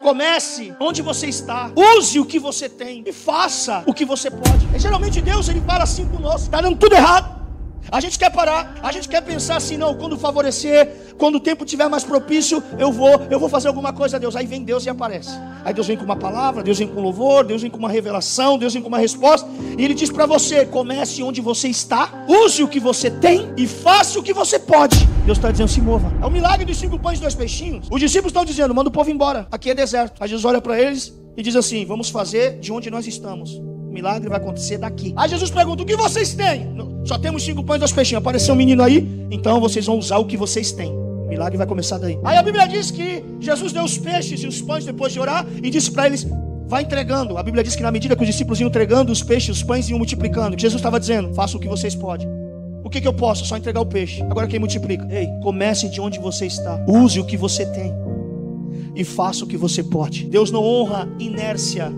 Comece onde você está. Use o que você tem e faça o que você pode. E geralmente Deus, ele fala assim conosco: está dando tudo errado. A gente quer parar, a gente quer pensar assim: não, quando favorecer, quando o tempo estiver mais propício, eu vou fazer alguma coisa a Deus. Aí vem Deus e aparece. Aí Deus vem com uma palavra, Deus vem com louvor, Deus vem com uma revelação, Deus vem com uma resposta. E Ele diz para você: comece onde você está, use o que você tem e faça o que você pode. Deus está dizendo: se mova. É o milagre dos 5 pães e 2 peixinhos. Os discípulos estão dizendo: manda o povo embora, aqui é deserto. Aí Jesus olha para eles e diz assim: vamos fazer de onde nós estamos. O milagre vai acontecer daqui. Aí Jesus pergunta: o que vocês têm? Só temos 5 pães e 2 peixinhos. Apareceu um menino aí, então vocês vão usar o que vocês têm. O milagre vai começar daí. Aí a Bíblia diz que Jesus deu os peixes e os pães depois de orar e disse para eles: vai entregando. A Bíblia diz que na medida que os discípulos iam entregando os peixes, os pães iam multiplicando. Que Jesus estava dizendo: faça o que vocês podem. O que eu posso? Só entregar o peixe. Agora quem multiplica? Ei, comece de onde você está. Use o que você tem e faça o que você pode. Deus não honra inércia.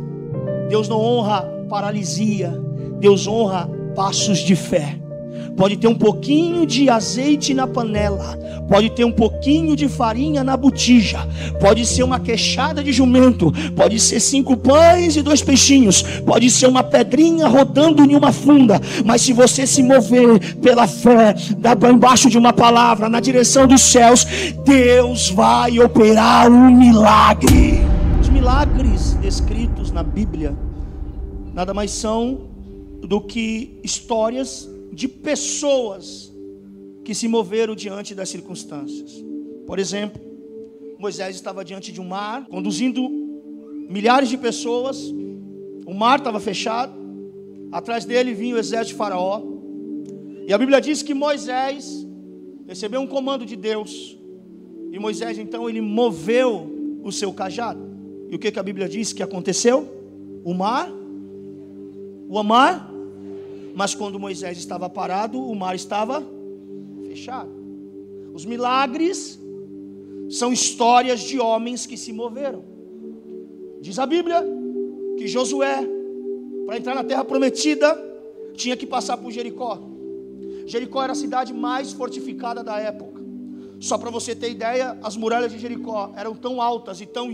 Deus não honra paralisia. Deus honra passos de fé. Pode ter um pouquinho de azeite na panela, pode ter um pouquinho de farinha na botija, pode ser uma queixada de jumento, pode ser 5 pães e 2 peixinhos, pode ser uma pedrinha rodando em uma funda. Mas se você se mover pela fé, embaixo de uma palavra, na direção dos céus, Deus vai operar um milagre. Os milagres descritos na Bíblia nada mais são do que histórias de pessoas que se moveram diante das circunstâncias. Por exemplo, Moisés estava diante de um mar, conduzindo milhares de pessoas. O mar estava fechado, atrás dele vinha o exército de Faraó. E a Bíblia diz que Moisés recebeu um comando de Deus. E Moisés então ele moveu o seu cajado. E o que a Bíblia diz que aconteceu? O mar. Mas quando Moisés estava parado, o mar estava fechado. Os milagres são histórias de homens que se moveram. Diz a Bíblia que Josué, para entrar na terra prometida, tinha que passar por Jericó. Jericó era a cidade mais fortificada da época. Só para você ter ideia, as muralhas de Jericó eram tão altas e tão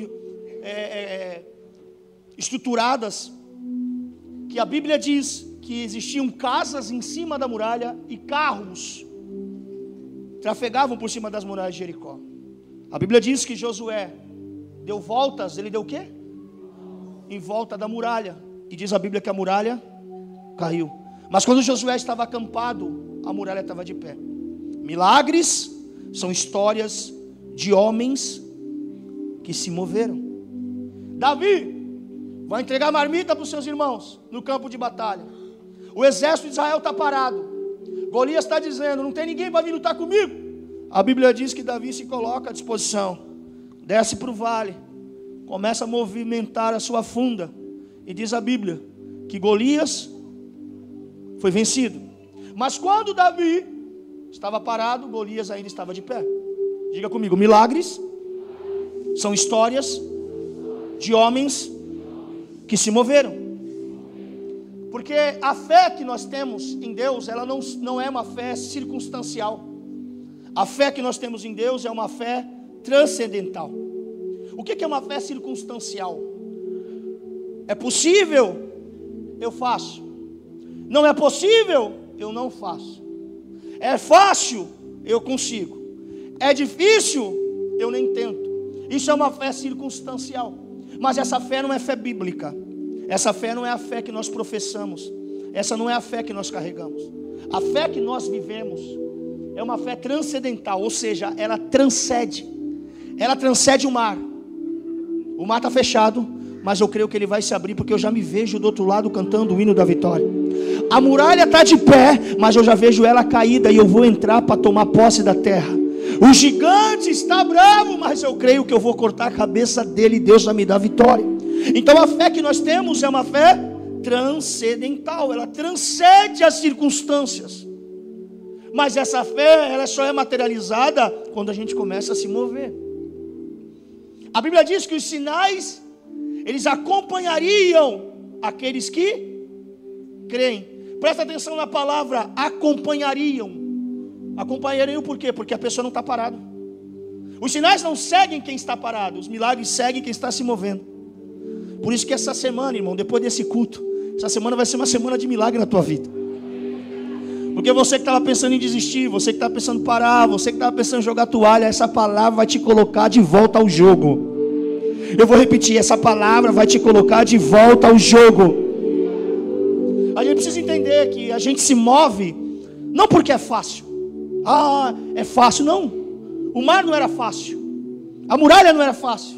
estruturadas, que a Bíblia diz que existiam casas em cima da muralha e carros trafegavam por cima das muralhas de Jericó. A Bíblia diz que Josué deu voltas, ele deu o quê? Em volta da muralha. E diz a Bíblia que a muralha caiu. Mas quando Josué estava acampado, a muralha estava de pé. Milagres são histórias de homens que se moveram. Davi vai entregar marmita para os seus irmãos no campo de batalha. O exército de Israel está parado. Golias está dizendo: não tem ninguém para vir lutar comigo. A Bíblia diz que Davi se coloca à disposição, desce para o vale, começa a movimentar a sua funda. E diz a Bíblia que Golias foi vencido. Mas quando Davi estava parado, Golias ainda estava de pé. Diga comigo: milagres são histórias de homens que se moveram. Porque a fé que nós temos em Deus, ela não é uma fé circunstancial. A fé que nós temos em Deus é uma fé transcendental. O que é uma fé circunstancial? É possível, eu faço. Não é possível, eu não faço. É fácil, eu consigo. É difícil, eu nem tento. Isso é uma fé circunstancial. Mas essa fé não é fé bíblica. Essa fé não é a fé que nós professamos. Essa não é a fé que nós carregamos. A fé que nós vivemos é uma fé transcendental, ou seja, ela transcende. Ela transcende o mar. O mar está fechado, mas eu creio que ele vai se abrir, porque eu já me vejo do outro lado cantando o hino da vitória. A muralha está de pé, mas eu já vejo ela caída e eu vou entrar para tomar posse da terra. O gigante está bravo, mas eu creio que eu vou cortar a cabeça dele e Deus vai me dar vitória. Então a fé que nós temos é uma fé transcendental, ela transcende as circunstâncias. Mas essa fé, ela só é materializada quando a gente começa a se mover. A Bíblia diz que os sinais, eles acompanhariam aqueles que creem. Presta atenção na palavra acompanhariam. Acompanhariam por quê? Porque a pessoa não está parada. Os sinais não seguem quem está parado, os milagres seguem quem está se movendo. Por isso que essa semana, irmão, depois desse culto, essa semana vai ser uma semana de milagre na tua vida. Porque você que estava pensando em desistir, você que estava pensando em parar, você que estava pensando em jogar toalha, essa palavra vai te colocar de volta ao jogo. Eu vou repetir, essa palavra vai te colocar de volta ao jogo. A gente precisa entender que a gente se move, não porque é fácil. Ah, é fácil, não. O mar não era fácil. A muralha não era fácil.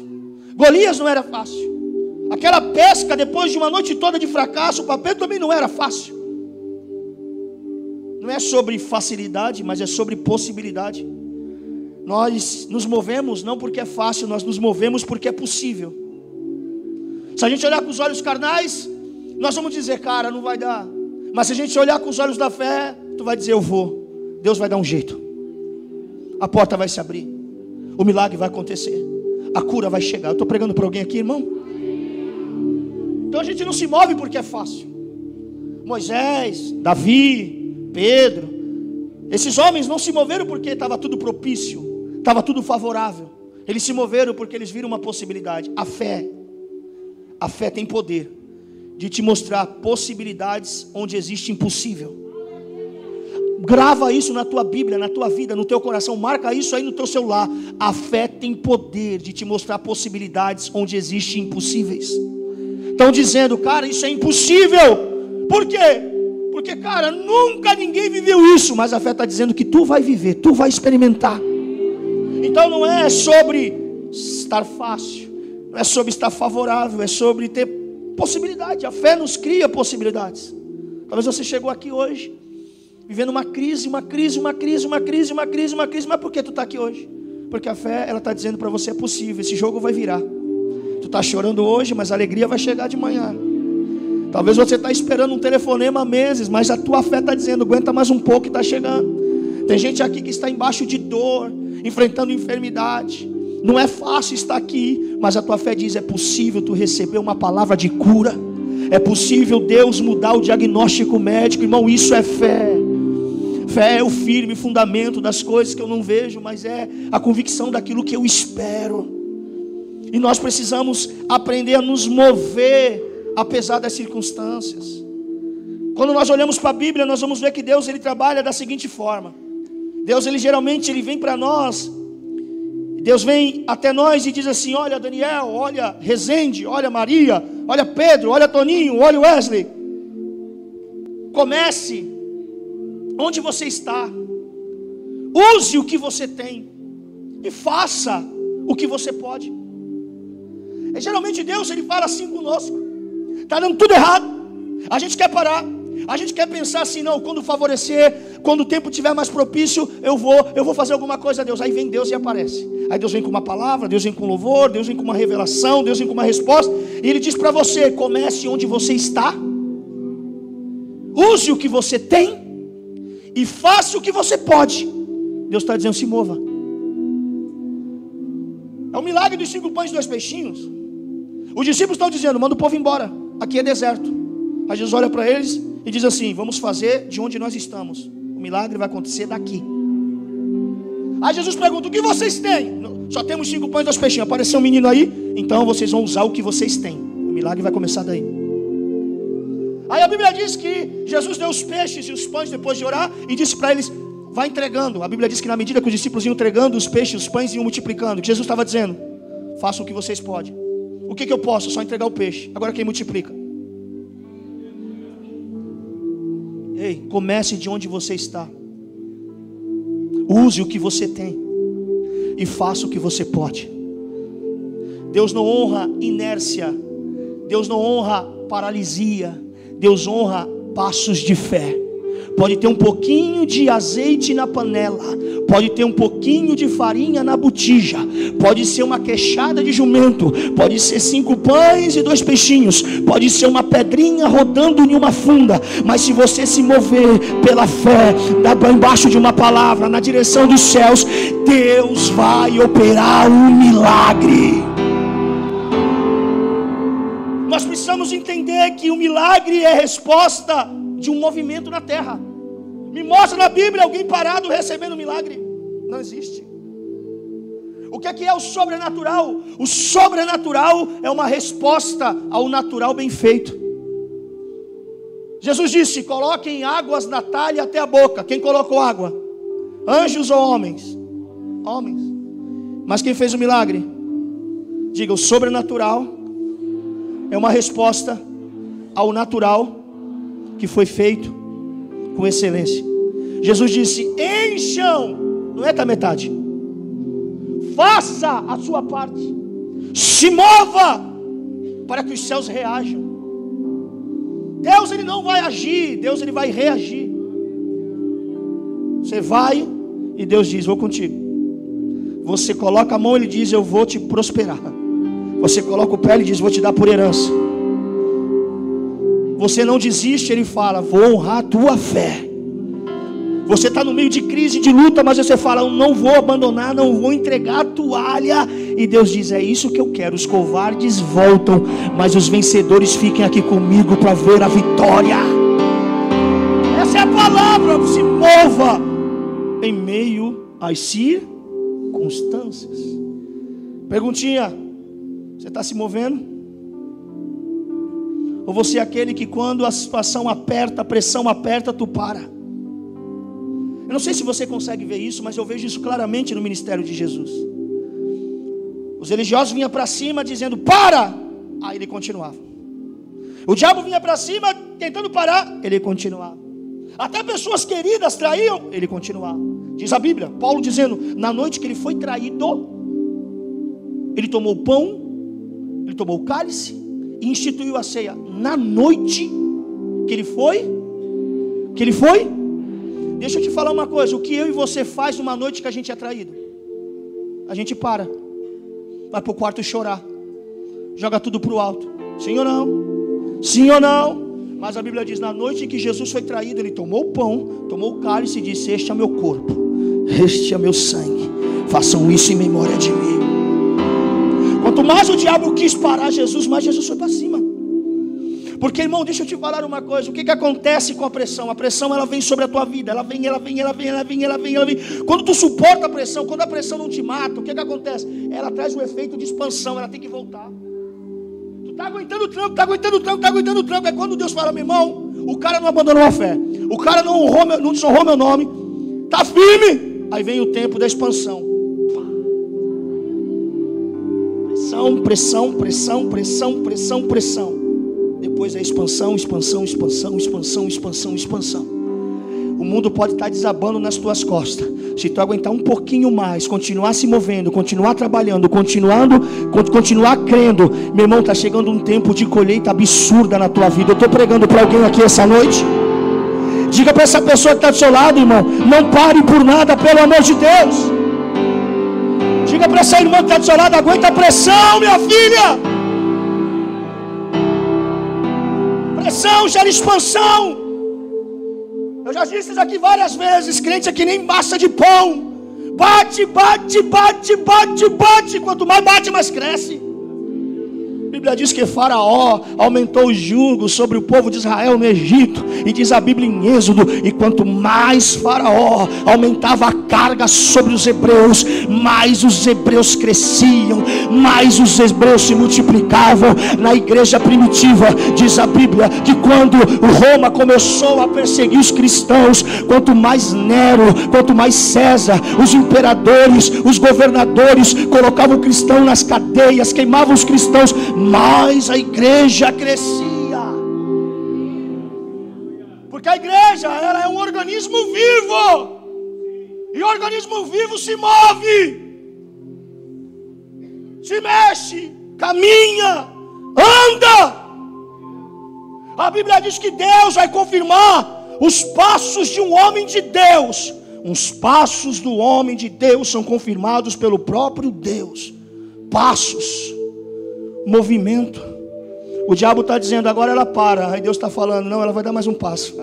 Golias não era fácil. Aquela pesca depois de uma noite toda de fracasso, o papel também não era fácil. Não é sobre facilidade, mas é sobre possibilidade. Nós nos movemos não porque é fácil, nós nos movemos porque é possível. Se a gente olhar com os olhos carnais, nós vamos dizer, cara, não vai dar. Mas se a gente olhar com os olhos da fé, tu vai dizer, eu vou. Deus vai dar um jeito. A porta vai se abrir. O milagre vai acontecer. A cura vai chegar. Eu estou pregando para alguém aqui, irmão? Então a gente não se move porque é fácil. Moisés, Davi, Pedro, esses homens não se moveram porque estava tudo propício, estava tudo favorável. Eles se moveram porque eles viram uma possibilidade. A fé tem poder de te mostrar possibilidades onde existe impossível. Grava isso na tua Bíblia, na tua vida, no teu coração. Marca isso aí no teu celular. A fé tem poder de te mostrar possibilidades onde existem impossíveis. Estão dizendo, cara, isso é impossível. Por quê? Porque, cara, nunca ninguém viveu isso. Mas a fé está dizendo que tu vai viver, tu vai experimentar. Então não é sobre estar fácil, não é sobre estar favorável, é sobre ter possibilidade. A fé nos cria possibilidades. Talvez você chegou aqui hoje vivendo uma crise. Mas por que tu está aqui hoje? Porque a fé, ela está dizendo para você, é possível, esse jogo vai virar. Tu está chorando hoje, mas a alegria vai chegar de manhã. Talvez você está esperando um telefonema há meses, mas a tua fé está dizendo, aguenta mais um pouco e está chegando. Tem gente aqui que está embaixo de dor, enfrentando enfermidade. Não é fácil estar aqui, mas a tua fé diz, é possível tu receber uma palavra de cura. É possível Deus mudar o diagnóstico médico. Irmão, isso é fé. Fé é o firme fundamento das coisas que eu não vejo, mas é a convicção daquilo que eu espero. E nós precisamos aprender a nos mover apesar das circunstâncias. Quando nós olhamos para a Bíblia, nós vamos ver que Deus, ele trabalha da seguinte forma. Deus, ele geralmente, ele vem para nós. Deus vem até nós e diz assim, olha Daniel, olha Rezende, olha Maria, olha Pedro, olha Toninho, olha Wesley. Comece onde você está. Use o que você tem e faça o que você pode. Geralmente Deus, ele fala assim conosco. Está dando tudo errado. A gente quer parar. A gente quer pensar assim, não, quando favorecer, quando o tempo estiver mais propício, eu vou fazer alguma coisa a Deus. Aí vem Deus e aparece. Aí Deus vem com uma palavra, Deus vem com louvor, Deus vem com uma revelação, Deus vem com uma resposta. E Ele diz para você, comece onde você está. Use o que você tem e faça o que você pode. Deus está dizendo, se mova. É o milagre dos 5 pães e 2 peixinhos. Os discípulos estão dizendo, manda o povo embora, aqui é deserto. Aí Jesus olha para eles e diz assim, vamos fazer de onde nós estamos. O milagre vai acontecer daqui. Aí Jesus pergunta, o que vocês têm? Só temos 5 pães e 2 peixinhos. Apareceu um menino aí, então vocês vão usar o que vocês têm. O milagre vai começar daí. Aí a Bíblia diz que Jesus deu os peixes e os pães depois de orar e disse para eles, vai entregando. A Bíblia diz que na medida que os discípulos iam entregando os peixes, os pães iam multiplicando. Que Jesus estava dizendo, façam o que vocês podem. O que eu posso? Só entregar o peixe. Agora quem multiplica? Ei, comece de onde você está. Use o que você tem e faça o que você pode. Deus não honra inércia. Deus não honra paralisia. Deus honra passos de fé. Pode ter um pouquinho de azeite na panela, pode ter um pouquinho de farinha na botija, pode ser uma queixada de jumento, pode ser 5 pães e 2 peixinhos, pode ser uma pedrinha rodando em uma funda, mas se você se mover pela fé, embaixo de uma palavra, na direção dos céus, Deus vai operar um milagre. Nós precisamos entender que o milagre é resposta de um movimento na terra. Me mostra na Bíblia alguém parado recebendo milagre. Não existe. O que é o sobrenatural? O sobrenatural é uma resposta ao natural bem feito. Jesus disse: coloquem águas na talha até a boca. Quem colocou água? Anjos ou homens? Homens. Mas quem fez o milagre? Diga, o sobrenatural é uma resposta ao natural que foi feito com excelência. Jesus disse: encham, não é da metade. Faça a sua parte. Se mova para que os céus reajam. Deus, ele não vai agir, Deus, ele vai reagir. Você vai e Deus diz: vou contigo. Você coloca a mão, ele diz: eu vou te prosperar. Você coloca o pé, ele diz: vou te dar por herança. Você não desiste, ele fala: vou honrar a tua fé. Você está no meio de crise, de luta, mas você fala: eu não vou abandonar, não vou entregar a toalha. E Deus diz: é isso que eu quero. Os covardes voltam, mas os vencedores fiquem aqui comigo para ver a vitória. Essa é a palavra. Se mova em meio às circunstâncias. Perguntinha: você está se movendo? Ou você é aquele que quando a situação aperta, a pressão aperta, tu para? Eu não sei se você consegue ver isso, mas eu vejo isso claramente no ministério de Jesus. Os religiosos vinham para cima dizendo: para! Aí ele continuava. O diabo vinha para cima tentando parar, ele continuava. Até pessoas queridas traíam, ele continuava. Diz a Bíblia, Paulo dizendo: na noite que ele foi traído, ele tomou o pão, ele tomou o cálice e instituiu a ceia. Na noite que ele foi, deixa eu te falar uma coisa. O que eu e você faz numa noite que a gente é traído? A gente para, vai para o quarto chorar, joga tudo para o alto. Sim ou não? Sim ou não? Mas a Bíblia diz: na noite em que Jesus foi traído, ele tomou o pão, tomou o cálice e disse: este é meu corpo, este é meu sangue, façam isso em memória de mim. Quanto mais o diabo quis parar Jesus, mais Jesus foi para cima. Porque, irmão, deixa eu te falar uma coisa. O que acontece com a pressão? A pressão, ela vem sobre a tua vida. Ela vem. Quando tu suporta a pressão, quando a pressão não te mata, o que acontece? Ela traz um efeito de expansão. Ela tem que voltar. Tu tá aguentando o tranco. É quando Deus fala: meu irmão, o cara não abandonou a fé, o cara não desonrou meu nome, tá firme. Aí vem o tempo da expansão. Pressão. Depois é expansão. O mundo pode estar desabando nas tuas costas. Se tu aguentar um pouquinho mais, continuar se movendo, continuar trabalhando, continuar crendo, meu irmão, está chegando um tempo de colheita absurda na tua vida. Eu estou pregando para alguém aqui essa noite. Diga para essa pessoa que está do seu lado, irmão: não pare por nada, pelo amor de Deus. Diga para essa irmã que está do seu lado: aguenta a pressão, minha filha. Pressão gera expansão. Eu já disse isso aqui várias vezes. Crente é que nem massa de pão. Bate. Quanto mais bate, mais cresce. A Bíblia diz que Faraó aumentou os julgos sobre o povo de Israel no Egito. E diz a Bíblia em Êxodo: e quanto mais Faraó aumentava a carga sobre os hebreus, mais os hebreus cresciam, mais os hebreus se multiplicavam. Na igreja primitiva, diz a Bíblia que quando Roma começou a perseguir os cristãos, quanto mais Nero, quanto mais César, os imperadores, os governadores colocavam o cristão nas cadeias, queimavam os cristãos, mais a igreja crescia. Porque a igreja, ela é um organismo vivo. E o organismo vivo se move, se mexe, caminha, anda. A Bíblia diz que Deus vai confirmar os passos de um homem de Deus. Os passos do homem de Deus são confirmados pelo próprio Deus. Passos, movimento. O diabo está dizendo: agora ela para. Aí Deus está falando: não, ela vai dar mais um passo.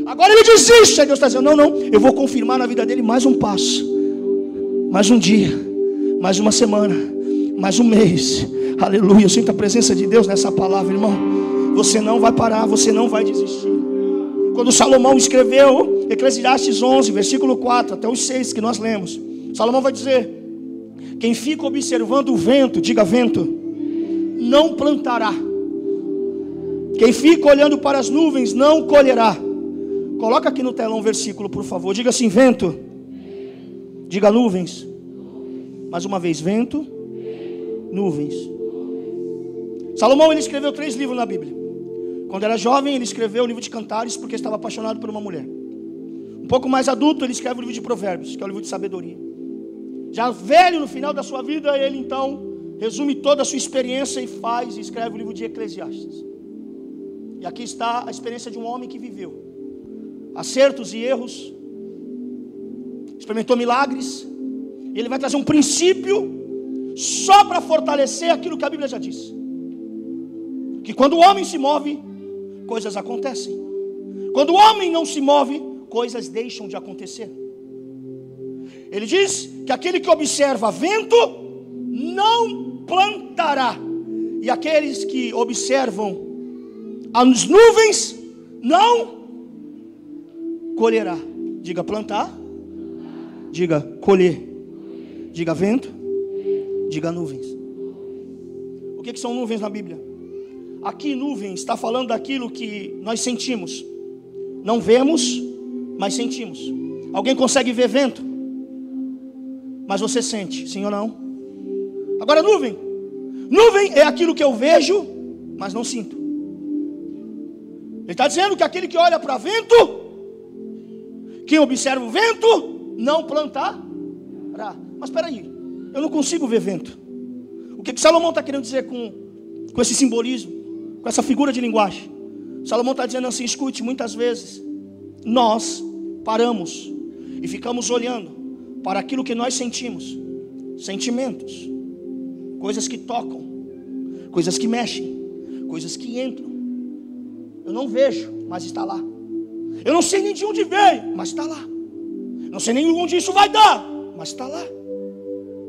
Agora ele desiste. Aí Deus está dizendo: não, eu vou confirmar na vida dele mais um passo, mais um dia, mais uma semana, mais um mês. Aleluia, eu sinto a presença de Deus nessa palavra, irmão. Você não vai parar, você não vai desistir. Quando Salomão escreveu Eclesiastes 11, versículo 4 até os 6 que nós lemos, Salomão vai dizer: quem fica observando o vento, diga vento, não plantará. Quem fica olhando para as nuvens não colherá. Coloca aqui no telão um versículo, por favor. Diga assim: vento. Diga nuvens. Mais uma vez: vento, nuvens. Salomão, ele escreveu 3 livros na Bíblia. Quando era jovem, ele escreveu o livro de Cantares, porque estava apaixonado por uma mulher. Um pouco mais adulto, ele escreve o livro de Provérbios, que é o livro de sabedoria. Já velho, no final da sua vida, ele então resume toda a sua experiência e escreve o livro de Eclesiastes. E aqui está a experiência de um homem que viveu acertos e erros, experimentou milagres, e ele vai trazer um princípio só para fortalecer aquilo que a Bíblia já disse: que quando o homem se move, coisas acontecem. Quando o homem não se move, coisas deixam de acontecer. Ele diz que aquele que observa vento não plantará, e aqueles que observam as nuvens não colherá. Diga plantar, diga colher, diga vento, diga nuvens. O que são nuvens na Bíblia? Aqui nuvem está falando daquilo que nós sentimos. Não vemos, mas sentimos. Alguém consegue ver vento? Mas você sente, sim ou não? Agora nuvem é aquilo que eu vejo, mas não sinto. Ele está dizendo que aquele que olha para vento, quem observa o vento, não plantará. Mas espera aí, eu não consigo ver vento. O que Salomão está querendo dizer com esse simbolismo, com essa figura de linguagem? Salomão está dizendo assim: escute, muitas vezes nós paramos e ficamos olhando para aquilo que nós sentimos, sentimentos, coisas que tocam, coisas que mexem, coisas que entram. Eu não vejo, mas está lá. Eu não sei nem de onde veio, mas está lá. Não sei nem onde isso vai dar, mas está lá.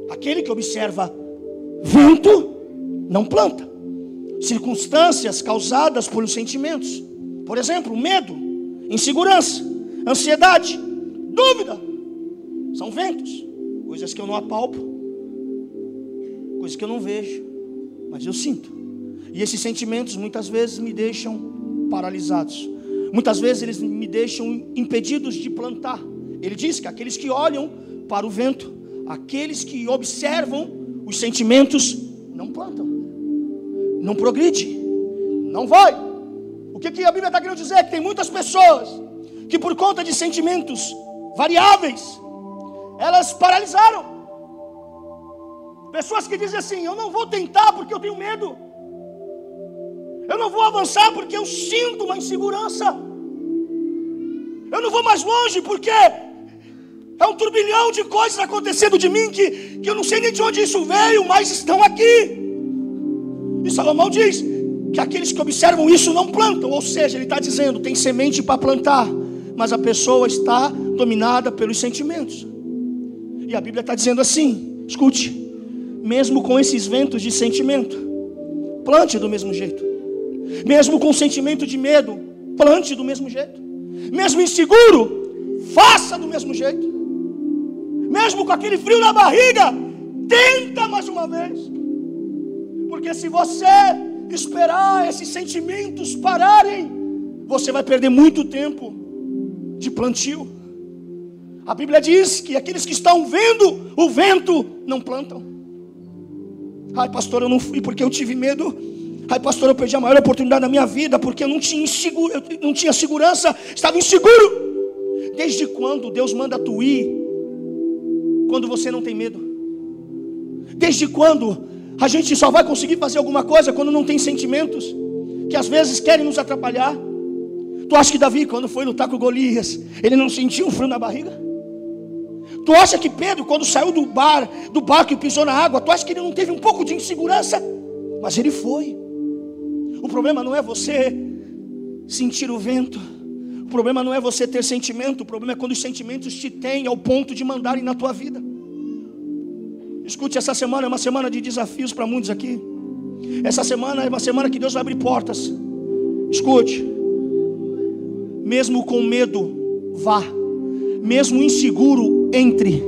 Aquele que observa vento não planta. Circunstâncias causadas por sentimentos, por exemplo, medo, insegurança, ansiedade, dúvida, são ventos, coisas que eu não apalpo, coisas que eu não vejo, mas eu sinto. E esses sentimentos muitas vezes me deixam paralisados. Muitas vezes eles me deixam impedidos de plantar. Ele diz que aqueles que olham para o vento, aqueles que observam os sentimentos, não plantam, não progride, não vai. O que a Bíblia está querendo dizer? É que tem muitas pessoas que por conta de sentimentos variáveis, elas paralisaram. Pessoas que dizem assim: eu não vou tentar porque eu tenho medo, eu não vou avançar porque eu sinto uma insegurança, eu não vou mais longe porque é um turbilhão de coisas acontecendo de mim que eu não sei nem de onde isso veio, mas estão aqui. E Salomão diz que aqueles que observam isso não plantam. Ou seja, ele está dizendo: tem semente para plantar, mas a pessoa está dominada pelos sentimentos. E a Bíblia está dizendo assim: escute, mesmo com esses ventos de sentimento, plante do mesmo jeito. Mesmo com sentimento de medo, plante do mesmo jeito. Mesmo inseguro, faça do mesmo jeito. Mesmo com aquele frio na barriga, tenta mais uma vez. Porque se você esperar esses sentimentos pararem, você vai perder muito tempo de plantio. A Bíblia diz que aqueles que estão vendo o vento não plantam. Ai, pastor, eu não fui porque eu tive medo. Ai, pastor, eu perdi a maior oportunidade da minha vida porque eu não tinha segurança, estava inseguro. Desde quando Deus manda tu ir quando você não tem medo? Desde quando a gente só vai conseguir fazer alguma coisa quando não tem sentimentos que às vezes querem nos atrapalhar? Tu acha que Davi, quando foi lutar com Golias, ele não sentiu um frio na barriga? Tu acha que Pedro, quando saiu do barco e pisou na água, tu acha que ele não teve um pouco de insegurança? Mas ele foi. O problema não é você sentir o vento, o problema não é você ter sentimento, o problema é quando os sentimentos te têm ao ponto de mandarem na tua vida. Escute, essa semana é uma semana de desafios para muitos aqui. Essa semana é uma semana que Deus vai abrir portas. Escute, mesmo com medo, vá. Mesmo inseguro, entre.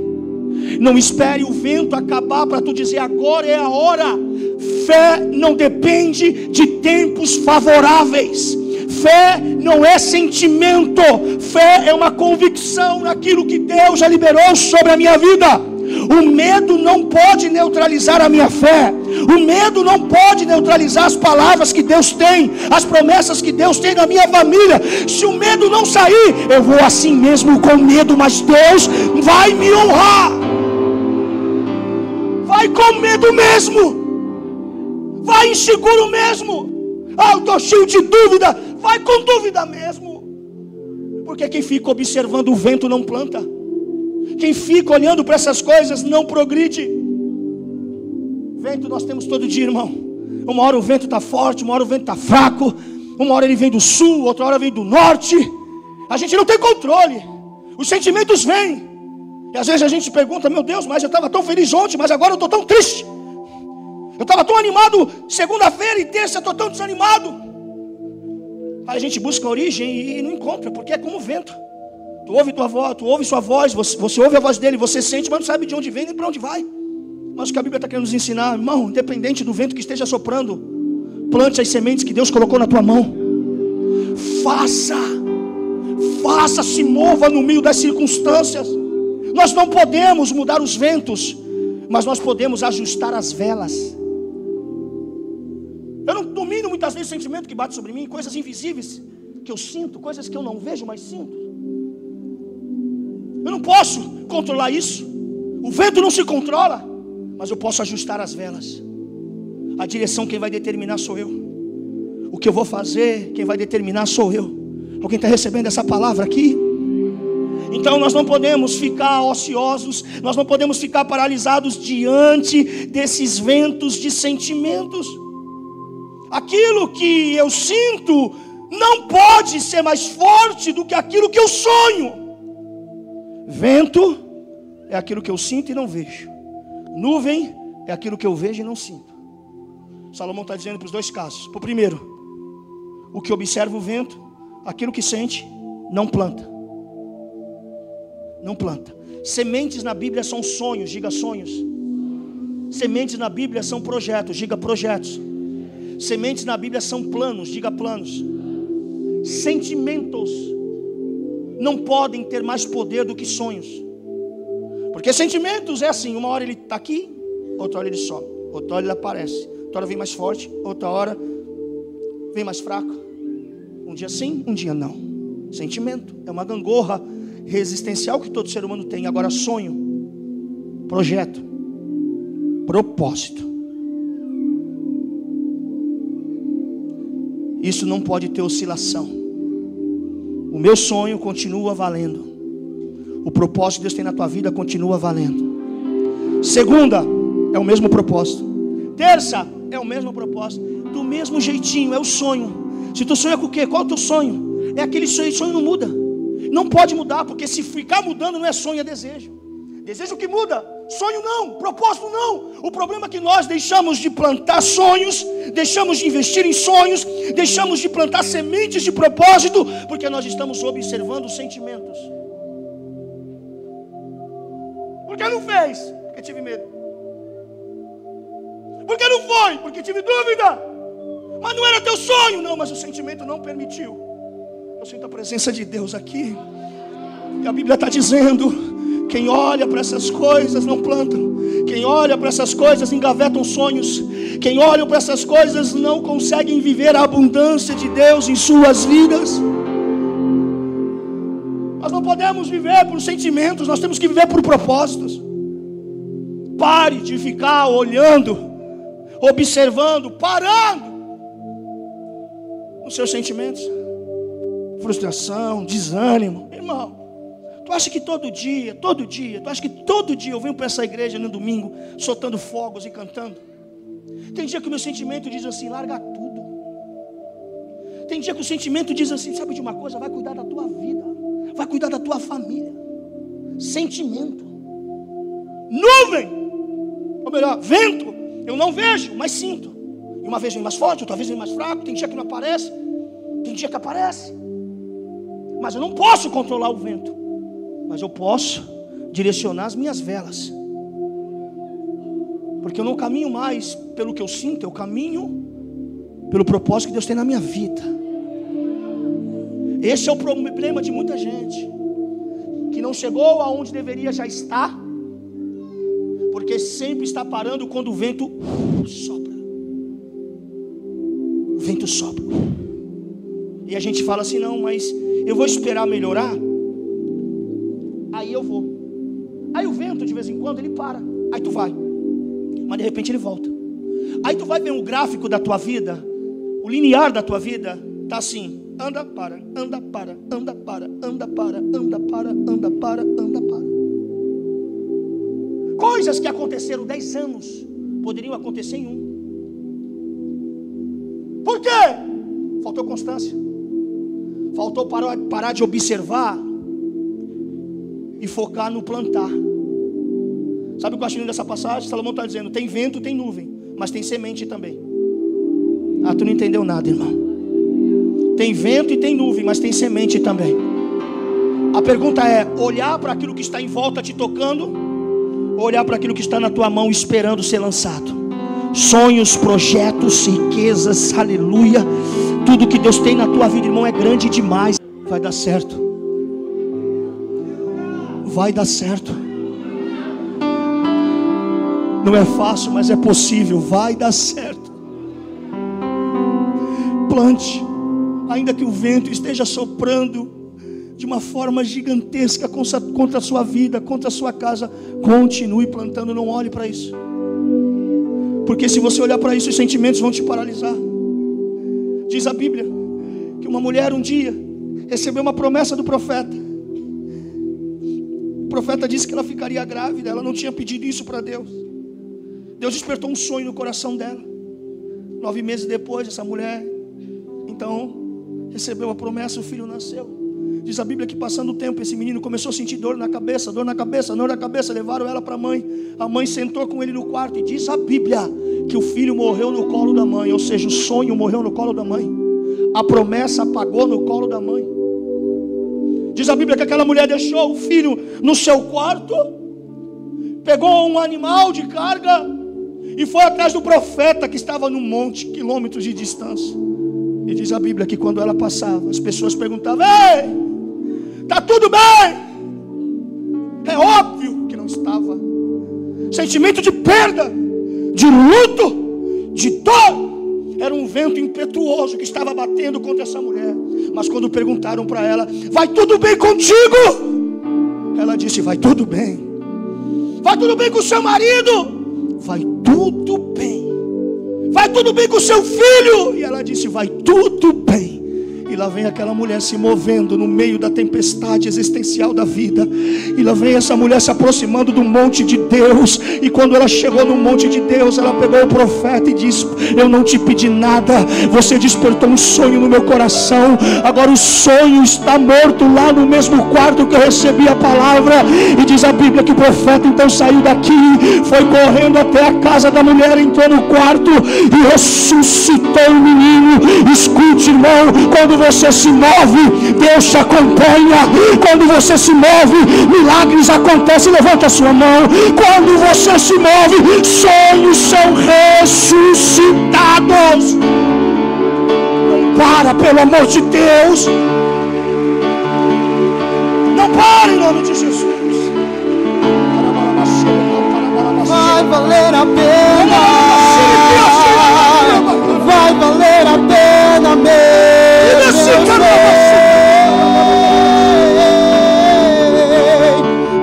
Não espere o vento acabar para tu dizer agora é a hora. Fé não depende de tempos favoráveis. Fé não é sentimento. Fé é uma convicção naquilo que Deus já liberou sobre a minha vida. O medo não pode neutralizar a minha fé. O medo não pode neutralizar as palavras que Deus tem, as promessas que Deus tem na minha família. Se o medo não sair, eu vou assim mesmo com medo, mas Deus vai me honrar. Vai com medo mesmo. Vai inseguro mesmo. Eu estou cheio de dúvida. Vai com dúvida mesmo. Porque quem fica observando o vento não planta. Quem fica olhando para essas coisas não progride. Vento nós temos todo dia, irmão. Uma hora o vento está forte, uma hora o vento está fraco. Uma hora ele vem do sul, outra hora vem do norte. A gente não tem controle. Os sentimentos vêm. E às vezes a gente pergunta, meu Deus, mas eu estava tão feliz ontem, mas agora eu estou tão triste. Eu estava tão animado segunda-feira e terça, eu estou tão desanimado. Aí a gente busca a origem e não encontra, porque é como o vento. Tu ouve tua voz, tu ouve sua voz, você ouve a voz dele, você sente, mas não sabe de onde vem nem para onde vai. Mas o que a Bíblia está querendo nos ensinar, irmão, independente do vento que esteja soprando, plante as sementes que Deus colocou na tua mão. Faça, se mova no meio das circunstâncias. Nós não podemos mudar os ventos, mas nós podemos ajustar as velas. Eu não domino muitas vezes o sentimento que bate sobre mim, coisas invisíveis que eu sinto, coisas que eu não vejo, mas sinto. Eu não posso controlar isso. O vento não se controla, mas eu posso ajustar as velas. A direção quem vai determinar sou eu. O que eu vou fazer, quem vai determinar sou eu. Alguém está recebendo essa palavra aqui? Então nós não podemos ficar ociosos, nós não podemos ficar paralisados diante desses ventos de sentimentos. Aquilo que eu sinto não pode ser mais forte do que aquilo que eu sonho. Vento é aquilo que eu sinto e não vejo. Nuvem é aquilo que eu vejo e não sinto. Salomão está dizendo para os dois casos. Para o primeiro, o que observa o vento, aquilo que sente, não planta. Não planta. Sementes na Bíblia são sonhos, diga sonhos. Sementes na Bíblia são projetos, diga projetos. Sementes na Bíblia são planos, diga planos. Sentimentos não podem ter mais poder do que sonhos. Porque sentimentos é assim, uma hora ele está aqui, outra hora ele some, outra hora ele aparece, outra hora vem mais forte, outra hora vem mais fraco. Um dia sim, um dia não. Sentimento é uma gangorra resistencial que todo ser humano tem. Agora sonho, projeto, propósito, isso não pode ter oscilação. O meu sonho continua valendo. O propósito que Deus tem na tua vida continua valendo. Segunda, é o mesmo propósito. Terça, é o mesmo propósito. Do mesmo jeitinho, é o sonho. Se tu sonha com o quê? Qual é o teu sonho? É aquele sonho não muda. Não pode mudar, porque se ficar mudando não é sonho, é desejo. Desejo que muda, sonho não, propósito não. O problema é que nós deixamos de plantar sonhos, deixamos de investir em sonhos, deixamos de plantar sementes de propósito, porque nós estamos observando os sentimentos. Por que não fez? Porque tive medo. Por que não foi? Porque tive dúvida. Mas não era teu sonho, não, mas o sentimento não permitiu. Eu sinto a presença de Deus aqui. E a Bíblia está dizendo: quem olha para essas coisas não plantam. Quem olha para essas coisas engavetam sonhos. Quem olha para essas coisas não conseguem viver a abundância de Deus em suas vidas. Nós não podemos viver por sentimentos, nós temos que viver por propósitos. Pare de ficar olhando, observando, parando os seus sentimentos. Frustração, desânimo. Irmão, tu acha que todo dia, tu acha que todo dia eu venho para essa igreja no domingo, soltando fogos e cantando? Tem dia que o meu sentimento diz assim, larga tudo. Tem dia que o sentimento diz assim, sabe de uma coisa, vai cuidar da tua vida, vai cuidar da tua família. Sentimento. Nuvem, ou melhor, vento, eu não vejo, mas sinto. E uma vez vem mais forte, outra vez vem mais fraco, tem dia que não aparece, tem dia que aparece. Mas eu não posso controlar o vento. Mas eu posso direcionar as minhas velas, porque eu não caminho mais pelo que eu sinto, eu caminho pelo propósito que Deus tem na minha vida. Esse é o problema de muita gente, que não chegou aonde deveria já estar, porque sempre está parando quando o vento sopra. O vento sopra. E a gente fala assim, não, mas eu vou esperar melhorar, aí eu vou. Aí o vento de vez em quando ele para, aí tu vai, mas de repente ele volta. Aí tu vai ver um gráfico da tua vida, o linear da tua vida está assim: anda, para, anda, para, anda, para, anda, para, anda, para, anda, para, anda, para. Coisas que aconteceram 10 anos poderiam acontecer em 1. Por quê? Faltou constância. Faltou parar de observar e focar no plantar. Sabe o que eu acho lindo dessa passagem? Salomão está dizendo: tem vento, tem nuvem, mas tem semente também. Ah, tu não entendeu nada, irmão. Tem vento e tem nuvem, mas tem semente também. A pergunta é: olhar para aquilo que está em volta te tocando, ou olhar para aquilo que está na tua mão esperando ser lançado? Sonhos, projetos, riquezas, aleluia. Tudo que Deus tem na tua vida, irmão, é grande demais. Vai dar certo. Vai dar certo. Não é fácil, mas é possível. Vai dar certo. Plante, ainda que o vento esteja soprando de uma forma gigantesca contra a sua vida, contra a sua casa, continue plantando. Não olhe para isso, porque se você olhar para isso, os sentimentos vão te paralisar. Diz a Bíblia que uma mulher um dia recebeu uma promessa do profeta. O profeta disse que ela ficaria grávida. Ela não tinha pedido isso para Deus. Deus despertou um sonho no coração dela. 9 meses depois, essa mulher então recebeu a promessa, o filho nasceu. Diz a Bíblia que passando o tempo, esse menino começou a sentir dor na cabeça, dor na cabeça, dor na cabeça. Levaram ela para a mãe. A mãe sentou com ele no quarto e diz a Bíblia que o filho morreu no colo da mãe. Ou seja, o sonho morreu no colo da mãe, a promessa apagou no colo da mãe. Diz a Bíblia que aquela mulher deixou o filho no seu quarto, pegou um animal de carga e foi atrás do profeta que estava num monte, quilômetros de distância. E diz a Bíblia que quando ela passava, as pessoas perguntavam: ei, está tudo bem? É óbvio que não estava. Sentimento de perda, de luto, de dor. Era um vento impetuoso que estava batendo contra essa mulher. Mas quando perguntaram para ela: vai tudo bem contigo? Ela disse: vai tudo bem. Vai tudo bem com o seu marido? Vai tudo bem. Vai tudo bem com o seu filho? E ela disse: vai tudo bem. E lá vem aquela mulher se movendo no meio da tempestade existencial da vida. E lá vem essa mulher se aproximando do monte de Deus. E quando ela chegou no monte de Deus, ela pegou o profeta e disse: eu não te pedi nada, você despertou um sonho no meu coração. Agora o sonho está morto lá no mesmo quarto que eu recebi a palavra. E diz a Bíblia que o profeta então saiu daqui, foi correndo até a casa da mulher, entrou no quarto e ressuscitou o menino. Escute, irmão, quando você se move, Deus te acompanha. Quando você se move, milagres acontecem. Levanta a sua mão. Quando você se move, sonhos são ressuscitados. Não para, pelo amor de Deus. Não para, em nome de Jesus. Vai valer a pena. Vai valer a pena mesmo.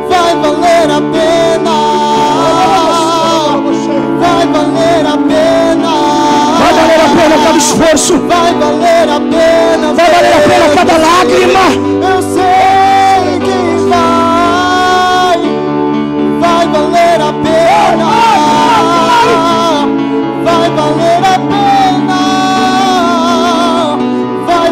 Vai valer a pena. Vai valer a pena. Vai valer a pena cada esforço. Vai valer a pena. Vai valer a pena cada lágrima. Eu sei que vai. Vai valer a pena. Vai valer a pena. Vai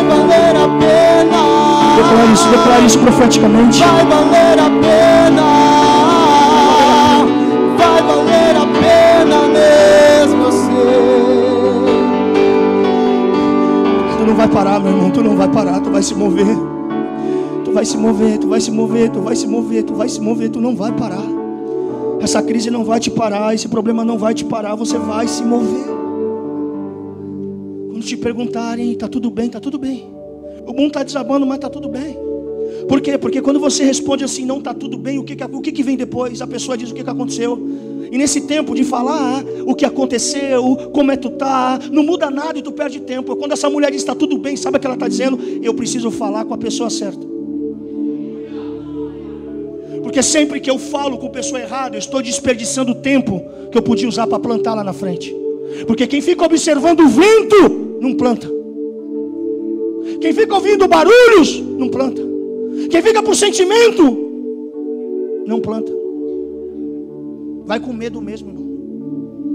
valer a pena. Declare isso profeticamente. Vai valer a pena. Vai valer a pena mesmo, eu sei. não vai parar, meu irmão, tu não vai parar, tu vai se mover. Tu vai se mover, tu vai se mover, tu vai se mover, tu vai se mover, tu não vai parar. Essa crise não vai te parar, esse problema não vai te parar, você vai se mover. Quando te perguntarem, está tudo bem, está tudo bem. O mundo está desabando, mas está tudo bem. Por quê? Porque quando você responde assim, não está tudo bem, o que vem depois? A pessoa diz o que aconteceu. E nesse tempo de falar o que aconteceu, como é que tu tá, não muda nada e tu perde tempo. Quando essa mulher diz está tudo bem, sabe o que ela está dizendo? Eu preciso falar com a pessoa certa. Porque sempre que eu falo com a pessoa errada, eu estou desperdiçando o tempo que eu podia usar para plantar lá na frente. Porque quem fica observando o vento, não planta. Quem fica ouvindo barulhos, não planta. Quem fica por sentimento, não planta. Vai com medo mesmo, irmão.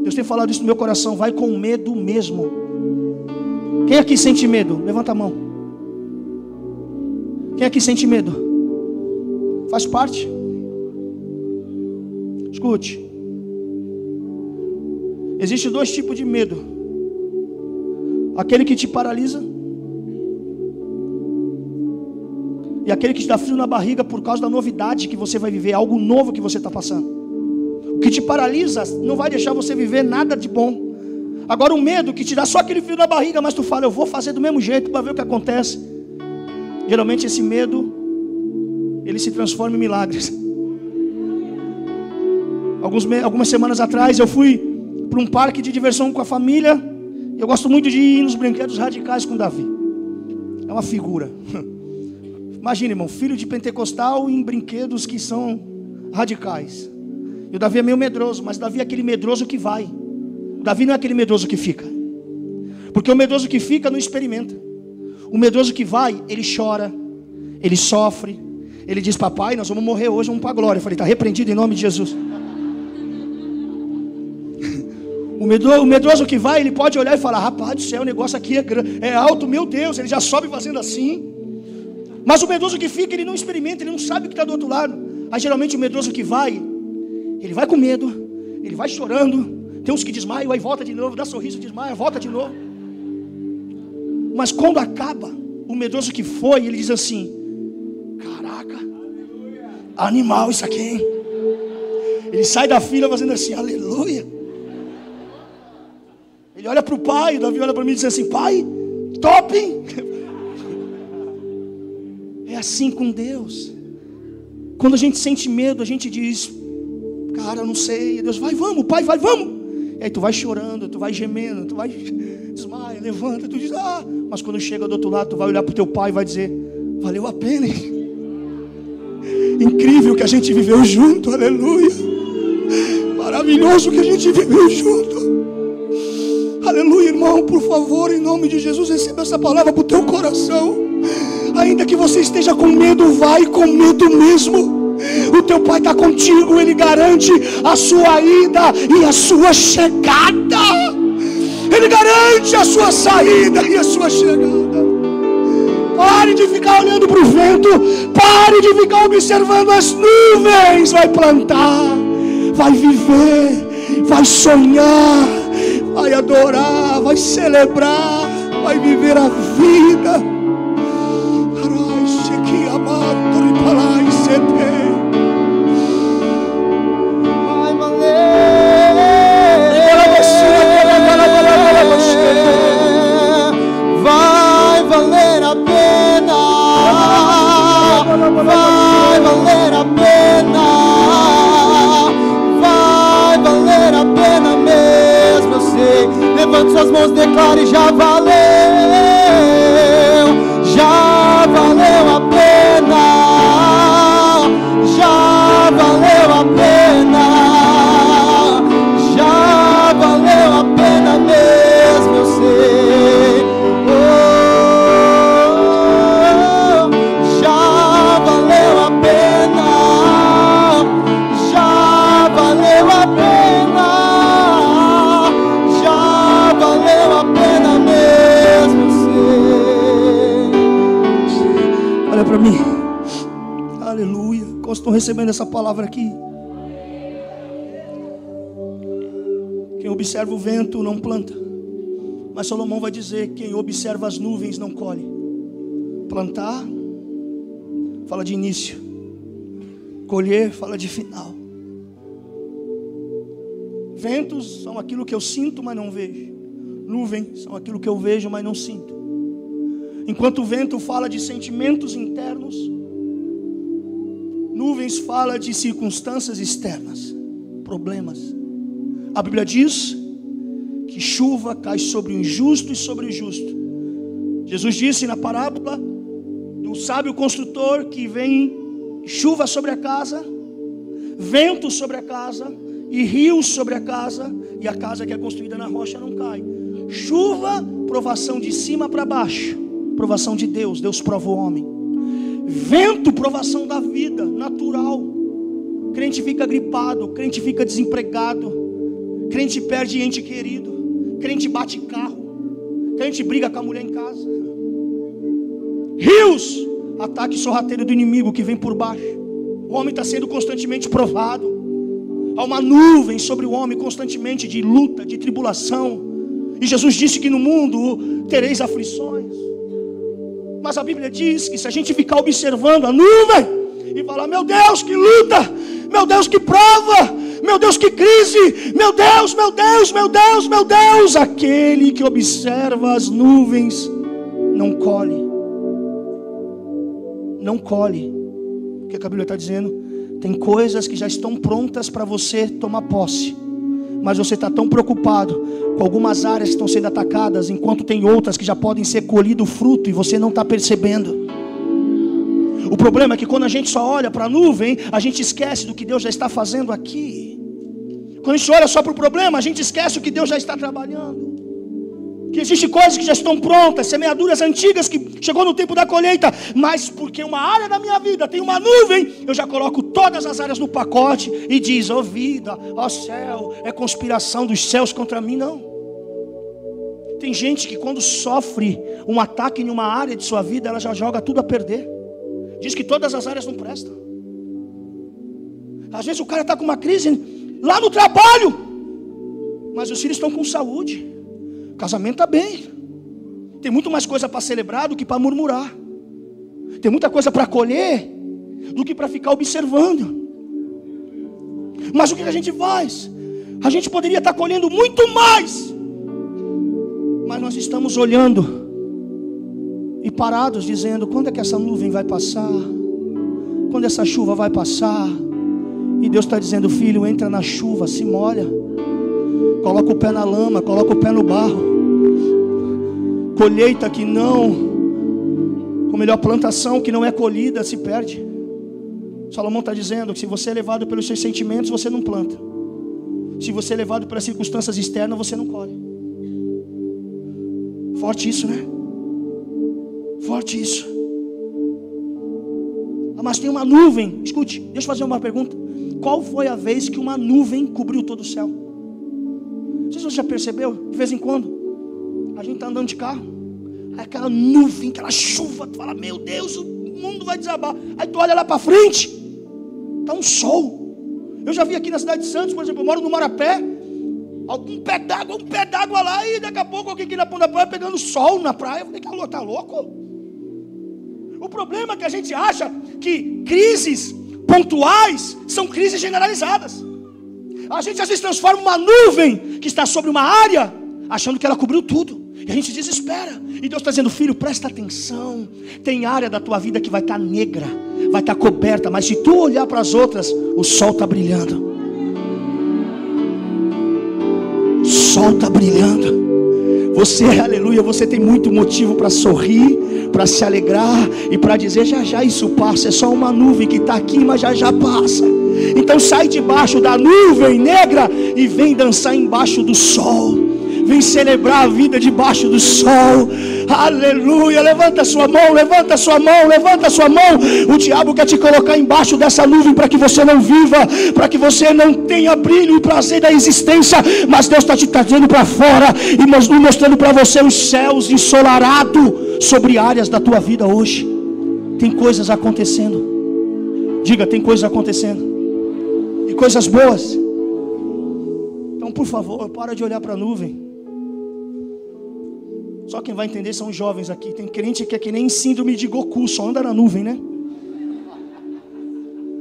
Deus tem falado isso no meu coração. Vai com medo mesmo. Quem aqui sente medo? Levanta a mão. Quem aqui sente medo? Faz parte. Escute. Existem dois tipos de medo. Aquele que te paralisa e aquele que te dá frio na barriga por causa da novidade que você vai viver, algo novo que você está passando. O que te paralisa não vai deixar você viver nada de bom. Agora o medo que te dá só aquele frio na barriga, mas tu fala, eu vou fazer do mesmo jeito para ver o que acontece. Geralmente esse medo, ele se transforma em milagres. Algumas semanas atrás eu fui para um parque de diversão com a família. Eu gosto muito de ir nos brinquedos radicais com o Davi. É uma figura. Imagina, irmão, filho de pentecostal em brinquedos que são radicais. E o Davi é meio medroso, mas o Davi é aquele medroso que vai. O Davi não é aquele medroso que fica. Porque o medroso que fica não experimenta. O medroso que vai, ele chora, ele sofre. Ele diz, papai, nós vamos morrer hoje, vamos para a glória. Eu falei, está repreendido em nome de Jesus. O medroso que vai, ele pode olhar e falar, rapaz do céu, o negócio aqui é alto, meu Deus. Ele já sobe fazendo assim. Mas o medroso que fica, ele não experimenta, ele não sabe o que está do outro lado. Aí geralmente o medroso que vai, ele vai com medo, ele vai chorando. Tem uns que desmaiam, aí volta de novo, dá sorriso, desmaia, volta de novo. Mas quando acaba, o medroso que foi, ele diz assim, caraca, animal isso aqui, hein? Ele sai da fila fazendo assim, aleluia. Ele olha para o pai, o Davi olha para mim e diz assim, pai, top, hein? É assim com Deus. Quando a gente sente medo, a gente diz, cara, eu não sei. E Deus vai, vamos, pai, vai, vamos. E aí tu vai chorando, tu vai gemendo, tu vai desmaia, levanta, tu diz, mas quando chega do outro lado, tu vai olhar para o teu pai e vai dizer, valeu a pena, hein? Incrível que a gente viveu junto, aleluia. Maravilhoso que a gente viveu junto. Aleluia, irmão, por favor, em nome de Jesus, receba essa palavra para o teu coração. Ainda que você esteja com medo, vai com medo mesmo. O teu pai está contigo, ele garante a sua ida e a sua chegada. Ele garante a sua saída e a sua chegada. Pare de ficar olhando para o vento, pare de ficar observando as nuvens. Vai plantar, vai viver, vai sonhar, vai adorar, vai celebrar, vai viver a vida. Vai valer a pena, vai valer a pena, vai valer a pena mesmo, eu sei. Levante suas mãos, declare, já valeu a pena, já valeu a pena, já valeu a pena mesmo, eu sei. Já valeu a pena, já valeu a pena, já valeu a pena mesmo, eu sei. Olha para mim. Aleluia. Como estão recebendo essa palavra aqui? Quem observa o vento não planta, Mas Salomão vai dizer: quem observa as nuvens não colhe. Plantar fala de início, colher fala de final. Ventos são aquilo que eu sinto, mas não vejo. Nuvens são aquilo que eu vejo, mas não sinto. Enquanto o vento fala de sentimentos internos, nuvens fala de circunstâncias externas, problemas. A Bíblia diz que chuva cai sobre o injusto e sobre o justo. Jesus disse na parábola do sábio construtor que vem chuva sobre a casa, vento sobre a casa e rios sobre a casa, e a casa que é construída na rocha não cai. Chuva, provação de cima para baixo, provação de Deus, Deus prova o homem. Vento, provação da vida, natural. Crente fica gripado, crente fica desempregado, crente perde ente querido, crente bate carro, crente briga com a mulher em casa. Rios, ataque sorrateiro do inimigo que vem por baixo. O homem está sendo constantemente provado. Há uma nuvem sobre o homem constantemente de luta, de tribulação. E Jesus disse que no mundo tereis aflições. Mas a Bíblia diz que se a gente ficar observando a nuvem e falar: meu Deus, que luta, meu Deus, que prova, meu Deus, que crise, meu Deus, meu Deus, meu Deus, meu Deus, aquele que observa as nuvens não colhe. Não colhe. O que a Bíblia está dizendo? Tem coisas que já estão prontas para você tomar posse, mas você está tão preocupado com algumas áreas que estão sendo atacadas, enquanto tem outras que já podem ser colhido fruto e você não está percebendo. O problema é que quando a gente só olha para a nuvem, a gente esquece do que Deus já está fazendo aqui. Quando a gente olha só para o problema, a gente esquece o que Deus já está trabalhando. Que existem coisas que já estão prontas, semeaduras antigas que chegou no tempo da colheita, mas porque uma área da minha vida tem uma nuvem, eu já coloco todas as áreas no pacote e diz: ó vida, ó céu, é conspiração dos céus contra mim. Não. Tem gente que quando sofre um ataque em uma área de sua vida, ela já joga tudo a perder. Diz que todas as áreas não prestam. Às vezes o cara está com uma crise lá no trabalho, mas os filhos estão com saúde, o casamento está bem, tem muito mais coisa para celebrar do que para murmurar, tem muita coisa para colher do que para ficar observando. Mas o que a gente faz? A gente poderia estar colhendo muito mais, mas nós estamos olhando e parados dizendo: quando é que essa nuvem vai passar? Quando essa chuva vai passar? E Deus está dizendo: filho, entra na chuva, se molha, coloca o pé na lama, coloca o pé no barro. Colheita que não, ou melhor, plantação que não é colhida se perde. Salomão está dizendo que se você é levado pelos seus sentimentos, você não planta. Se você é levado pelas circunstâncias externas, você não colhe. Forte isso, né? Forte isso. Mas tem uma nuvem. Escute, deixa eu fazer uma pergunta. Qual foi a vez que uma nuvem cobriu todo o céu? Não sei se você já percebeu. De vez em quando a gente está andando de carro, aí aquela nuvem, aquela chuva, tu fala: meu Deus, o mundo vai desabar. Aí tu olha lá para frente, está um sol. Eu já vi aqui na cidade de Santos, por exemplo, eu moro no Marapé, um pé d'água lá, e daqui a pouco alguém aqui na ponta da praia pegando sol na praia. Eu falei: tá louco? O problema é que a gente acha que crises pontuais são crises generalizadas. A gente às vezes transforma uma nuvem que está sobre uma área, achando que ela cobriu tudo, e a gente se desespera. E Deus está dizendo: filho, presta atenção. Tem área da tua vida que vai estar negra, vai estar coberta, mas se tu olhar para as outras, o sol está brilhando. O sol está brilhando. Você, aleluia, você tem muito motivo para sorrir, para se alegrar e para dizer: já já isso passa. É só uma nuvem que está aqui, mas já já passa. Então sai debaixo da nuvem negra e vem dançar embaixo do sol. Vem celebrar a vida debaixo do sol. Aleluia. Levanta a sua mão, levanta a sua mão, levanta a sua mão. O diabo quer te colocar embaixo dessa nuvem para que você não viva, para que você não tenha brilho e prazer da existência. Mas Deus está te trazendo para fora e mostrando para você os céus ensolarados sobre áreas da tua vida hoje. Tem coisas acontecendo. Diga: tem coisas acontecendo. E coisas boas. Então, por favor, para de olhar para a nuvem. Só quem vai entender são os jovens aqui. Tem crente que é que nem síndrome de Goku, só anda na nuvem, né?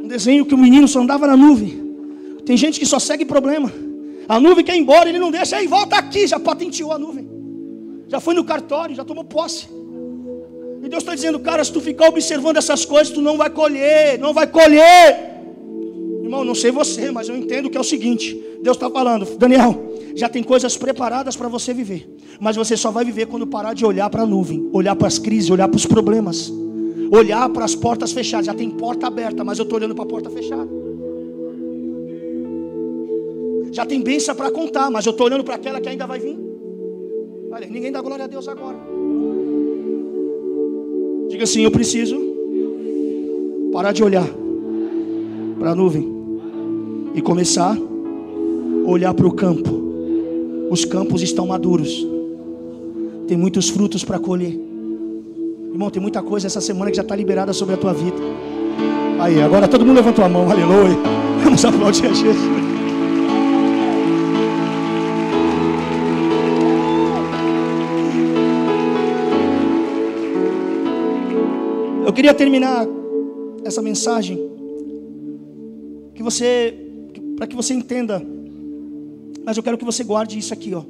Um desenho que o menino só andava na nuvem. Tem gente que só segue problema. A nuvem quer ir embora, ele não deixa, aí volta aqui, já patenteou a nuvem. Já foi no cartório, já tomou posse. E Deus está dizendo, cara, se tu ficar observando essas coisas, tu não vai colher, não vai colher. Irmão, não sei você, mas eu entendo que é o seguinte. Deus está falando, Daniel, já tem coisas preparadas para você viver. Mas você só vai viver quando parar de olhar para a nuvem, olhar para as crises, olhar para os problemas, olhar para as portas fechadas. Já tem porta aberta, mas eu estou olhando para a porta fechada. Já tem bênção para contar, mas eu estou olhando para aquela que ainda vai vir. Olha, ninguém dá glória a Deus agora. Diga assim, eu preciso parar de olhar para a nuvem e começar a olhar para o campo. Os campos estão maduros. Tem muitos frutos para colher. Irmão, tem muita coisa essa semana que já está liberada sobre a tua vida. Aí, agora todo mundo levantou a mão, aleluia. Vamos aplaudir a Jesus. Eu queria terminar essa mensagem para que você entenda, mas eu quero que você guarde isso aqui, ó.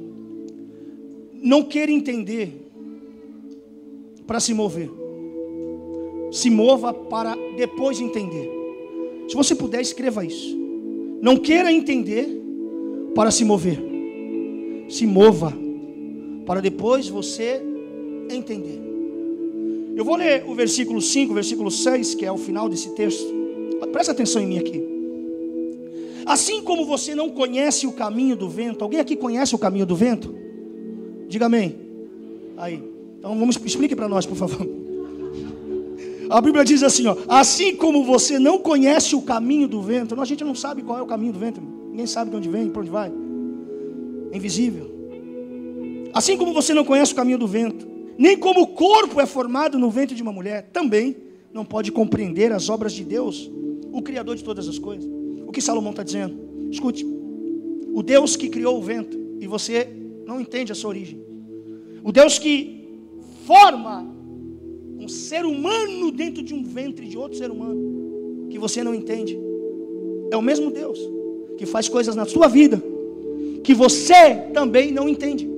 Não queira entender para se mover. Se mova para depois entender. Se você puder, escreva isso. Não queira entender para se mover. Se mova para depois você entender. Eu vou ler o versículo 5, versículo 6, que é o final desse texto. Presta atenção em mim aqui. Assim como você não conhece o caminho do vento. Alguém aqui conhece o caminho do vento? Diga amém. Aí. Então explique para nós, por favor. A Bíblia diz assim, ó. Assim como você não conhece o caminho do vento. A gente não sabe qual é o caminho do vento. Ninguém sabe de onde vem, para onde vai. É invisível. Assim como você não conhece o caminho do vento, nem como o corpo é formado no ventre de uma mulher, também não pode compreender as obras de Deus, o Criador de todas as coisas. O que Salomão está dizendo? Escute. O Deus que criou o vento, e você não entende a sua origem. O Deus que forma um ser humano dentro de um ventre de outro ser humano, que você não entende, é o mesmo Deus que faz coisas na sua vida que você também não entende,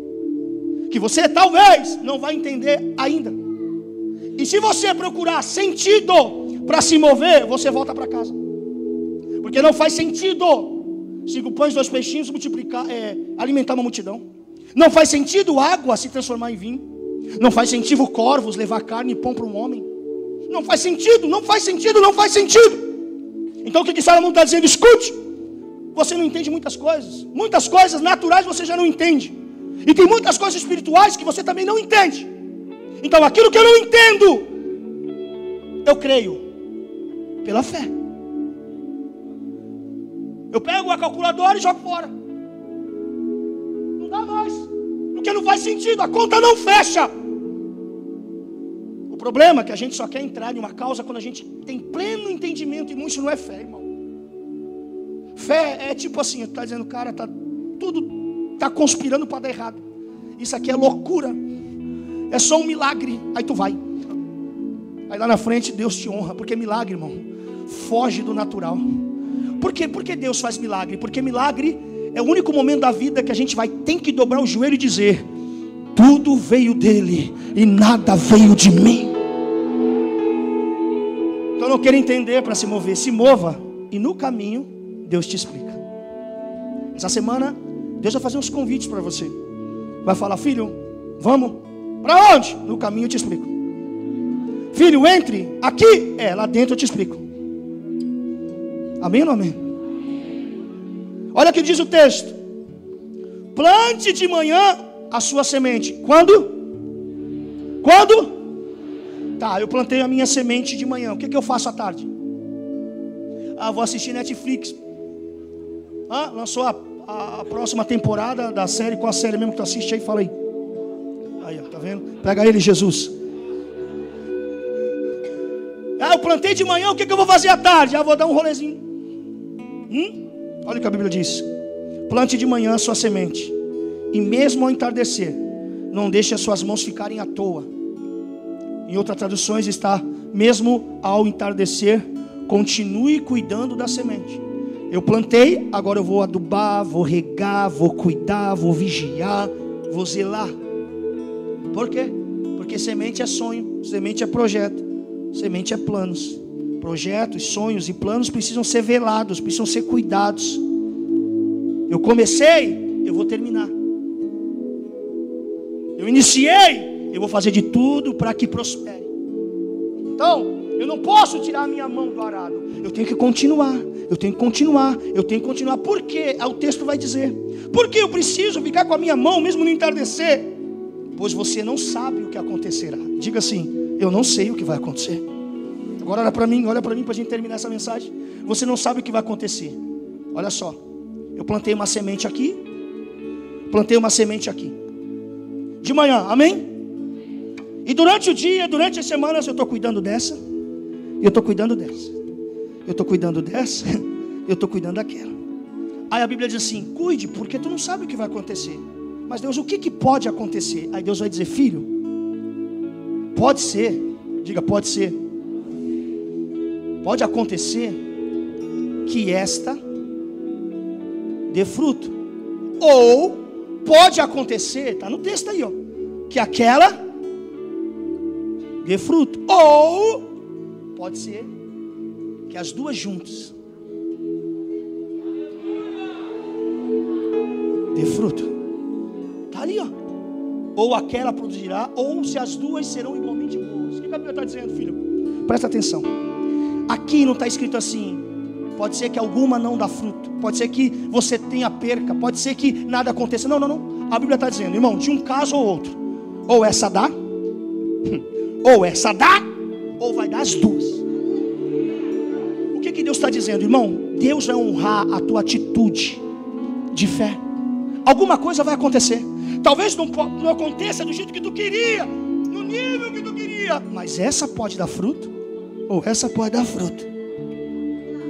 que você talvez não vai entender ainda. E se você procurar sentido para se mover, você volta para casa, porque não faz sentido 5 pães, 2 peixinhos multiplicar, alimentar uma multidão. Não faz sentido água se transformar em vinho. Não faz sentido corvos levar carne e pão para um homem. Não faz sentido, não faz sentido, não faz sentido. Então o que Salomão está dizendo? Escute. Você não entende muitas coisas naturais você já não entende. E tem muitas coisas espirituais que você também não entende. Então aquilo que eu não entendo, eu creio pela fé. Eu pego a calculadora e jogo fora. Não dá mais, porque não faz sentido, a conta não fecha. O problema é que a gente só quer entrar em uma causa quando a gente tem pleno entendimento, e isso não é fé, irmão. Fé é tipo assim, está dizendo, cara, tudo está conspirando para dar errado. Isso aqui é loucura, é só um milagre. Aí tu vai, aí lá na frente Deus te honra, porque milagre, irmão, foge do natural. Por quê? Porque Deus faz milagre? Porque milagre é o único momento da vida que a gente tem que dobrar o joelho e dizer: tudo veio dele e nada veio de mim. Então não quero entender para se mover. Se mova e no caminho Deus te explica. Essa semana Deus vai fazer uns convites para você. Vai falar: filho, vamos? Para onde? No caminho eu te explico. Filho, entre aqui. Lá dentro eu te explico. Amém ou não amém? Olha o que diz o texto: plante de manhã a sua semente. Quando? Tá, eu plantei a minha semente de manhã. O que eu faço à tarde? Vou assistir Netflix. Lançou a próxima temporada da série. Qual a série mesmo que tu assiste aí? Fala aí. Aí, tá vendo? Pega ele, Jesus. Eu plantei de manhã. O que eu vou fazer à tarde? Vou dar um rolezinho. Olha o que a Bíblia diz: plante de manhã a sua semente, e mesmo ao entardecer, não deixe as suas mãos ficarem à toa. Em outras traduções está: mesmo ao entardecer, continue cuidando da semente. Eu plantei, agora eu vou adubar, vou regar, vou cuidar, vou vigiar, vou zelar. Por quê? Porque semente é sonho, semente é projeto, semente é planos. Projetos, sonhos e planos precisam ser velados, precisam ser cuidados. Eu comecei, eu vou terminar. Eu iniciei, eu vou fazer de tudo para que prospere. Então, eu não posso tirar a minha mão do arado. Eu tenho que continuar, eu tenho que continuar, eu tenho que continuar. Por quê? O texto vai dizer: por que eu preciso ficar com a minha mão mesmo no entardecer? Pois você não sabe o que acontecerá. Diga assim: eu não sei o que vai acontecer. Agora olha para mim para a gente terminar essa mensagem. Você não sabe o que vai acontecer. Olha só, eu plantei uma semente aqui, plantei uma semente aqui. De manhã, amém? E durante o dia, durante as semanas, eu estou cuidando dessa, eu estou cuidando dessa, eu estou cuidando dessa, eu estou cuidando daquela. Aí a Bíblia diz assim: cuide, porque tu não sabe o que vai acontecer. Mas Deus, o que pode acontecer? Aí Deus vai dizer: filho, pode ser, diga, pode ser, pode acontecer que esta dê fruto, ou pode acontecer, está no texto aí, ó, que aquela dê fruto, ou pode ser que as duas juntas dê fruto. Está ali, ó. Ou aquela produzirá, ou se as duas serão igualmente boas. O que a Bíblia está dizendo, filho? Presta atenção. Aqui não está escrito assim: pode ser que alguma não dá fruto, pode ser que você tenha perca, pode ser que nada aconteça. Não, não, não. A Bíblia está dizendo, irmão, de um caso ou outro, ou essa dá, ou essa dá, ou vai dar as duas. O que Deus está dizendo, irmão? Deus vai honrar a tua atitude de fé. Alguma coisa vai acontecer. Talvez não aconteça do jeito que tu queria, no nível que tu queria, mas essa pode dar fruto, ou essa pode dar fruto.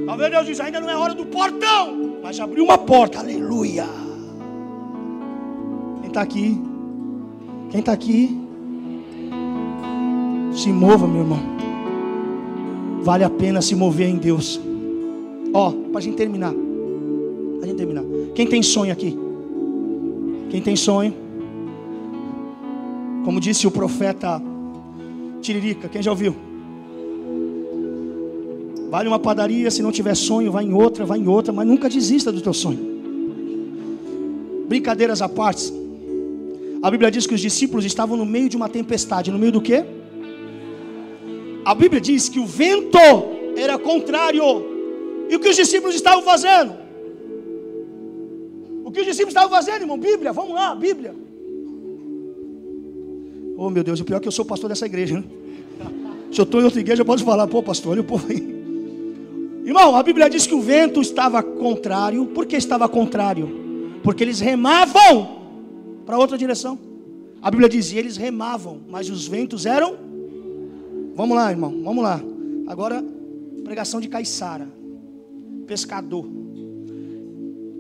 Talvez Deus diz: ainda não é hora do portão, mas abriu uma porta, aleluia. Quem está aqui? Quem está aqui? Se mova, meu irmão. Vale a pena se mover em Deus. Ó, para a gente terminar. Quem tem sonho aqui? Quem tem sonho? Como disse o profeta Tiririca, quem já ouviu? Vai numa padaria, se não tiver sonho, vai em outra, mas nunca desista do teu sonho. Brincadeiras à parte, a Bíblia diz que os discípulos estavam no meio de uma tempestade. No meio do quê? A Bíblia diz que o vento era contrário. E o que os discípulos estavam fazendo? O que os discípulos estavam fazendo, irmão? Bíblia, vamos lá, Bíblia. Oh, meu Deus, o pior é que eu sou pastor dessa igreja, né? Se eu estou em outra igreja, eu posso falar: pô, pastor, olha o povo aí. Irmão, a Bíblia diz que o vento estava contrário. Por que estava contrário? Porque eles remavam para outra direção. A Bíblia dizia: eles remavam, mas os ventos eram... Vamos lá, irmão, vamos lá. Agora, pregação de Caiçara, pescador.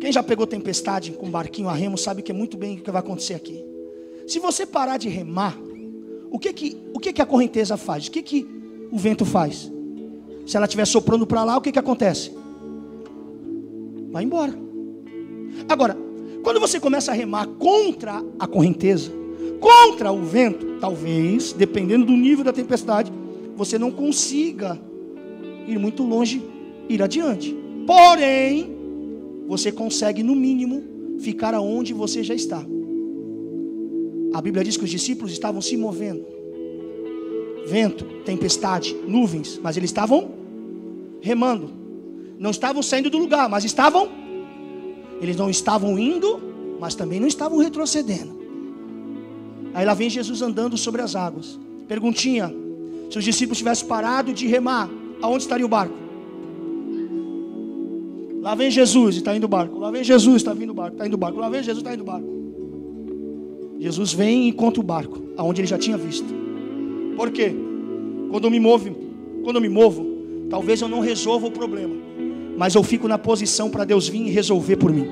Quem já pegou tempestade com barquinho a remo sabe que é muito bem o que vai acontecer aqui. Se você parar de remar, o que a correnteza faz? O que o vento faz? Se ela estiver soprando para lá, o que acontece? Vai embora. Agora, quando você começa a remar contra a correnteza, contra o vento, talvez, dependendo do nível da tempestade, você não consiga ir muito longe, ir adiante. Porém, você consegue, no mínimo, ficar aonde você já está. A Bíblia diz que os discípulos estavam se movendo. Vento, tempestade, nuvens, mas eles estavam remando. Não estavam saindo do lugar, mas estavam. Eles não estavam indo, mas também não estavam retrocedendo. Aí lá vem Jesus andando sobre as águas. Perguntinha: se os discípulos tivessem parado de remar, aonde estaria o barco? Lá vem Jesus e está indo o barco. Lá vem Jesus, está vindo o barco, está indo o barco. Lá vem Jesus, está indo o barco. Jesus vem e encontra o barco, aonde ele já tinha visto. Por quê? Quando eu me movo, talvez eu não resolva o problema, mas eu fico na posição para Deus vir e resolver por mim.